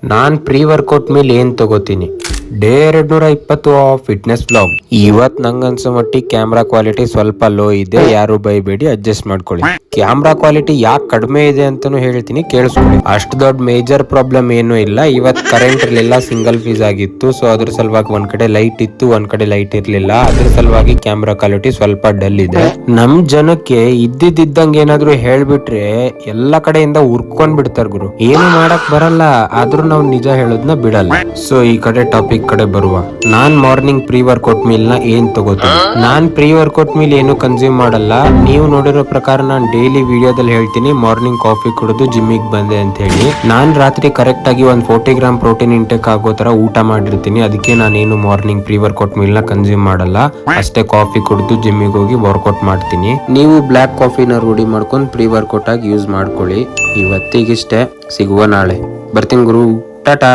ನಾನ್ pre workout ಮೇಲೆ ಏನ್ ತಗೋತೀನಿ. Day 220 fitness blog. ಇವತ್ ನಂಗನ್ಸೋ ಮಟ್ಟಿಗೆ ಕ್ಯಾಮ್ರಾ ಕ್ವಾಲಿಟಿ ಸ್ವಲ್ಪ ಲೋ ಇದೆ, ಯಾರು ಬೈಬೇಡಿ, ಅಡ್ಜಸ್ಟ್ ಮಾಡ್ಕೊಳ್ಳಿ. ಕ್ಯಾಮ್ರಾ ಕ್ವಾಲಿಟಿ ಯಾಕೆ ಕಡಿಮೆ ಇದೆ ಅಂತಾನು ಹೇಳ್ತೀನಿ, ಕೇಳಿಸ್ಕೊಳ್ಳಿ. ಅಷ್ಟು ದೊಡ್ಡ ಮೇಜರ್ ಪ್ರಾಬ್ಲಮ್ ಏನು ಇಲ್ಲ. ಇವತ್ ಕರೆಂಟ್ ಇರ್ಲಿಲ್ಲ, ಸಿಂಗಲ್ ಫೀಸ್ ಆಗಿತ್ತು. ಸೊ ಅದ್ರ ಸಲುವಾಗಿ ಒಂದ್ ಕಡೆ ಲೈಟ್ ಇತ್ತು, ಒಂದ್ ಕಡೆ ಲೈಟ್ ಇರ್ಲಿಲ್ಲ. ಅದ್ರ ಸಲುವಾಗಿ ಕ್ಯಾಮ್ರಾ ಕ್ವಾಲಿಟಿ ಸ್ವಲ್ಪ ಡಲ್ ಇದೆ. ನಮ್ ಜನಕ್ಕೆ ಇದ್ದಿದ್ದಂಗೆ ಏನಾದ್ರು ಹೇಳ್ಬಿಟ್ರೆ ಎಲ್ಲ ಕಡೆಯಿಂದ ಉರ್ಕೊಂಡ್ ಬಿಡ್ತಾರ ಗುರು. ಏನು ಮಾಡಕ್ ಬರಲ್ಲ, ಆದ್ರೂ ನಾವು ನಿಜ ಹೇಳೋದ್ನ ಬಿಡಲ್ಲ. ಸೊ ಈ ಕಡೆ ಟಾಪಿಕ್ ಕಡೆ ಬರುವ. ನಾನ್ ಮಾರ್ನಿಂಗ್ ಪ್ರೀ ವರ್ಕೌಟ್ ಮೀಲ್ ನ ಏನ್ ತಗೋತೀನಿ. ನಾನ್ ಪ್ರೀ ವರ್ಕೌಟ್ ಮೀಲ್ ಏನು ಕನ್ಸ್ಯೂಮ್ ಮಾಡಲ್ಲ. ನೀವು ನೋಡಿರೋ ಪ್ರಕಾರ ನಾನ್ ಡೈಲಿ ವಿಡಿಯೋದಲ್ಲಿ ಹೇಳ್ತೀನಿ ಮಾರ್ನಿಂಗ್ ಕಾಫಿ ಕುಡಿದು ಜಿಮ್ಮಿಗೆ ಬಂದೆ ಅಂತ ಹೇಳಿ. ನಾನ್ ರಾತ್ರಿ ಕರೆಕ್ಟ್ ಆಗಿ ಒಂದ್ 40 ಗ್ರಾಮ್ ಪ್ರೋಟೀನ್ ಇಂಟೇಕ್ ಆಗೋ ತರ ಊಟ ಮಾಡಿರ್ತೀನಿ. ಅದಕ್ಕೆ ನಾನೇನು ಮಾರ್ನಿಂಗ್ ಪ್ರೀ ವರ್ಕೌಟ್ ಮೀಲ್ ನ ಕನ್ಸ್ಯೂಮ್ ಮಾಡಲ್ಲ. ಅಷ್ಟೇ ಕಾಫಿ ಕುಡಿದು ಜಿಮ್ಮಿಗೆ ಹೋಗಿ ವರ್ಕೌಟ್ ಮಾಡ್ತೀನಿ. ನೀವು ಬ್ಲಾಕ್ ಕಾಫಿನ ರೂಢಿ ಮಾಡ್ಕೊಂಡು ಪ್ರೀ ವರ್ಕೌಟ್ ಆಗಿ ಯೂಸ್ ಮಾಡ್ಕೊಳ್ಳಿ. ಇವತ್ತಿಗಿಷ್ಟೇ, ಸಿಗುವ ನಾಳೆ. ಬರ್ತೀನಿ ಗುರು, ಟಾಟಾ.